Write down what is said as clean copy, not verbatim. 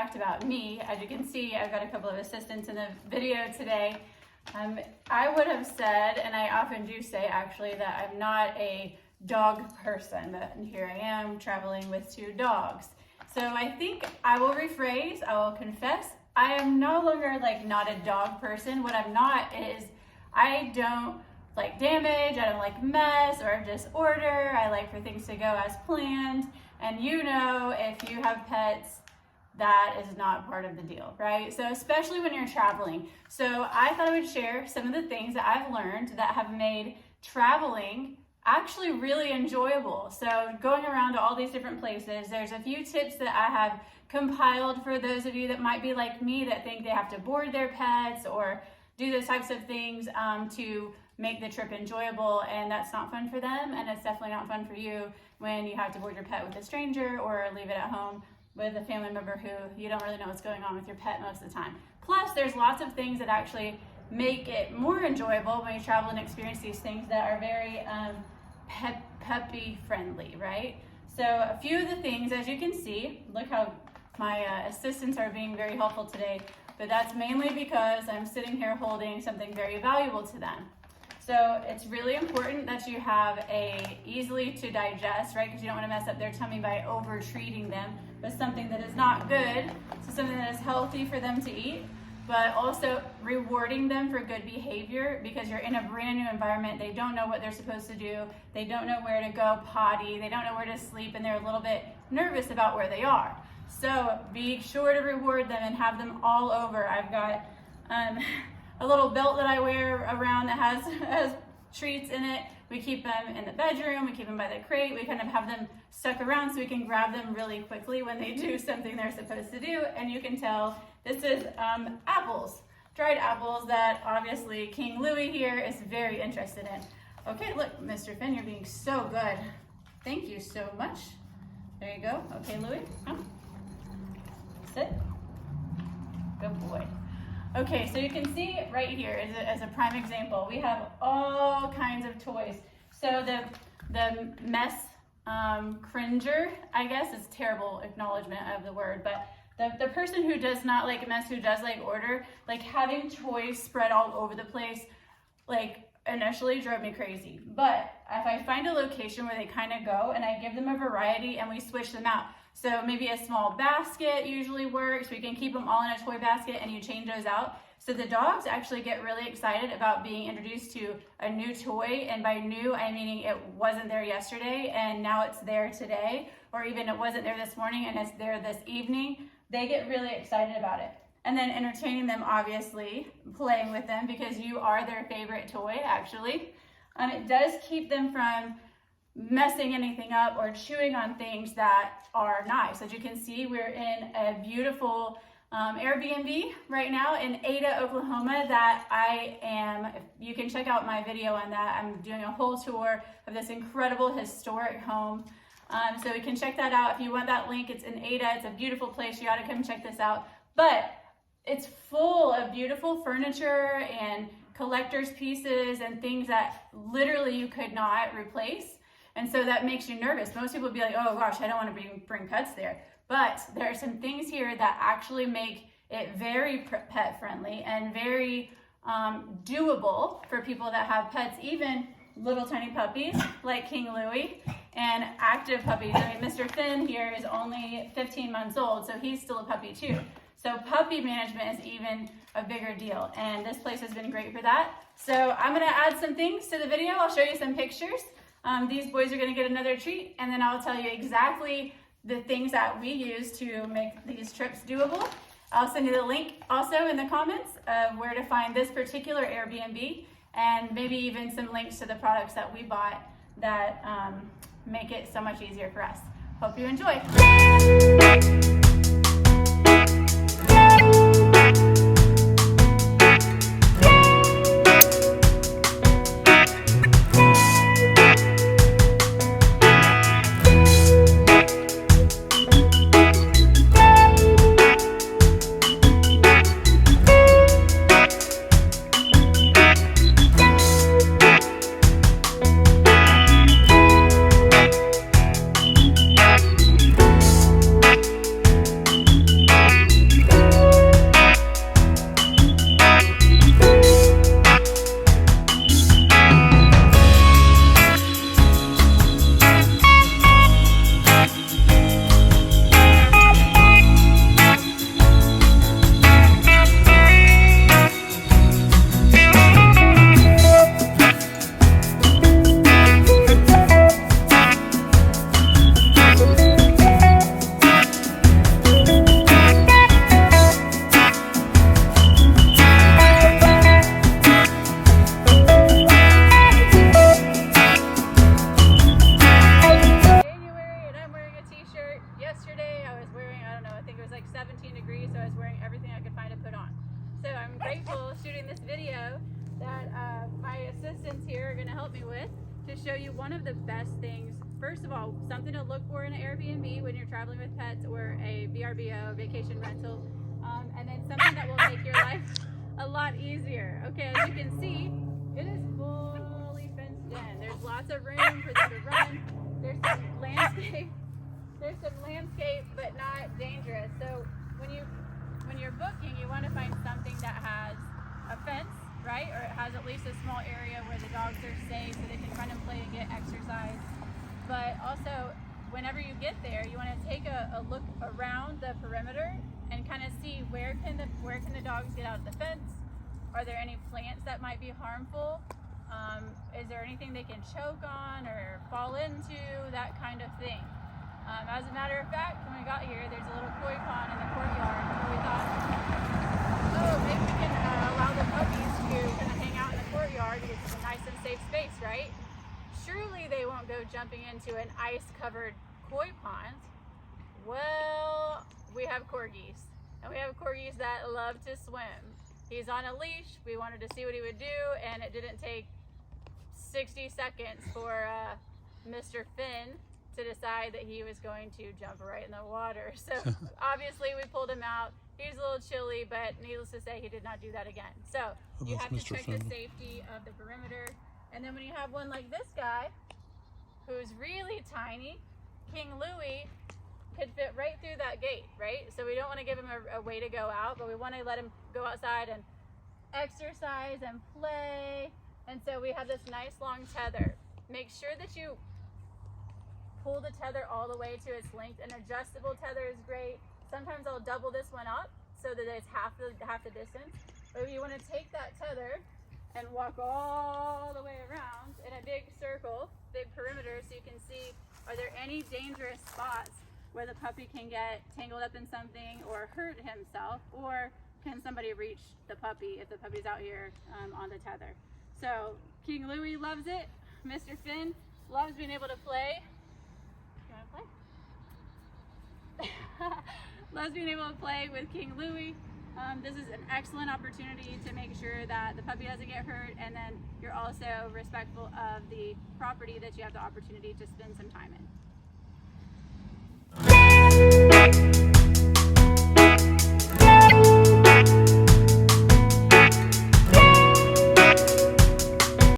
fact about me. As you can see, I've got a couple of assistants in the video today. I would have said, and I often do say actually, that I'm not a dog person, but here I am traveling with 2 dogs. So I think I will rephrase, I will confess, I am no longer like not a dog person. What I'm not is I don't like damage, I don't like mess or disorder. I like for things to go as planned. And you know, if you have pets, that is not part of the deal, right? So especially when you're traveling. So I thought I would share some of the things that I've learned that have made traveling actually really enjoyable. So going around to all these different places, there's a few tips that I have compiled for those of you that might be like me that think they have to board their pets or do those types of things to make the trip enjoyable, and that's not fun for them, and it's definitely not fun for you when you have to board your pet with a stranger or leave it at home with a family member who you don't really know what's going on with your pet most of the time. Plus, there's lots of things that actually make it more enjoyable when you travel and experience these things that are very puppy friendly, right? So a few of the things, as you can see, look how my assistants are being very helpful today, but that's mainly because I'm sitting here holding something very valuable to them. So it's really important that you have a easily to digest, right? Because you don't want to mess up their tummy by over treating them with something that is not good. So something that is healthy for them to eat, but also rewarding them for good behavior, because you're in a brand new environment. They don't know what they're supposed to do. They don't know where to go potty. They don't know where to sleep, and they're a little bit nervous about where they are. So be sure to reward them and have them all over. I've got a little belt that I wear around that has treats in it. We keep them in the bedroom, we keep them by the crate, we kind of have them stuck around so we can grab them really quickly when they do something they're supposed to do. And you can tell this is apples, dried apples that obviously King Louie here is very interested in. Okay, look, Mr. Finn, you're being so good. Thank you so much. There you go. Okay, Louie, come. Sit. Good boy. Okay, so you can see right here as a prime example, we have all kinds of toys. So the mess cringer, I guess, is terrible acknowledgement of the word, but the person who does not like mess, who does like order, like having toys spread all over the place, like initially drove me crazy. But if I find a location where they kind of go and I give them a variety and we switch them out. So maybe a small basket usually works. We can keep them all in a toy basket and you change those out. So the dogs actually get really excited about being introduced to a new toy. And by new, I mean it wasn't there yesterday and now it's there today, or even it wasn't there this morning and it's there this evening. They get really excited about it. And then entertaining them, obviously, playing with them because you are their favorite toy, actually. It does keep them from messing anything up or chewing on things that are nice. As you can see, we're in a beautiful Airbnb right now in Ada, Oklahoma that you can check out my video on that. I'm doing a whole tour of this incredible historic home. So we can check that out. If you want that link, it's in Ada. It's a beautiful place. You ought to come check this out. But it's full of beautiful furniture and collector's pieces and things that literally you could not replace. And so that makes you nervous. Most people would be like, oh gosh, I don't want to bring pets there. But there are some things here that actually make it very pet friendly and very doable for people that have pets, even little tiny puppies like King Louie and active puppies. I mean, Mr. Finn here is only 15 months old, so he's still a puppy too. So puppy management is even a bigger deal, and this place has been great for that. So I'm gonna add some things to the video. I'll show you some pictures. These boys are gonna get another treat, and then I'll tell you exactly the things that we use to make these trips doable. I'll send you the link also in the comments of where to find this particular Airbnb, and maybe even some links to the products that we bought that make it so much easier for us. Hope you enjoy. assistants here are going to help me with to show you one of the best things. First of all, something to look for in an Airbnb when you're traveling with pets or a VRBO, vacation rental, and then something that will make your life a lot easier. Okay, as you can see, it is fully fenced in. There's lots of room for them to run. There's some landscape. There's some landscape, but not dangerous. So when you're booking, you want to find something that has a fence, right? Or it has at least a small area where the dogs are safe so they can run and play and get exercise. But also, whenever you get there, you want to take a look around the perimeter and kind of see where can the dogs get out of the fence? Are there any plants that might be harmful? Is there anything they can choke on or fall into? That kind of thing. As a matter of fact, when we got here, there's a little koi pond in the courtyard, so we thought, oh, maybe we can allow the puppies to kind of hang out in the courtyard because it's a nice and safe space, right? Surely they won't go jumping into an ice-covered koi pond. Well, we have corgis, and we have corgis that love to swim. He's on a leash. We wanted to see what he would do, and it didn't take 60 seconds for Mr. Finn to decide that he was going to jump right in the water. So obviously we pulled him out. He's a little chilly, but needless to say, he did not do that again. So you have to check the safety of the perimeter. And then when you have one like this guy, who's really tiny, King Louie could fit right through that gate, right? So we don't want to give him a way to go out, but we want to let him go outside and exercise and play. And so we have this nice long tether. Make sure that you pull the tether all the way to its length. An adjustable tether is great. Sometimes I'll double this one up so that it's half the distance. But you want to take that tether and walk all the way around in a big circle, big perimeter, so you can see, are there any dangerous spots where the puppy can get tangled up in something or hurt himself, or can somebody reach the puppy if the puppy's out here on the tether. So King Louie loves it. Mr. Finn loves being able to play. Loves being able to play with King Louie. This is an excellent opportunity to make sure that the puppy doesn't get hurt, and then you're also respectful of the property that you have the opportunity to spend some time in.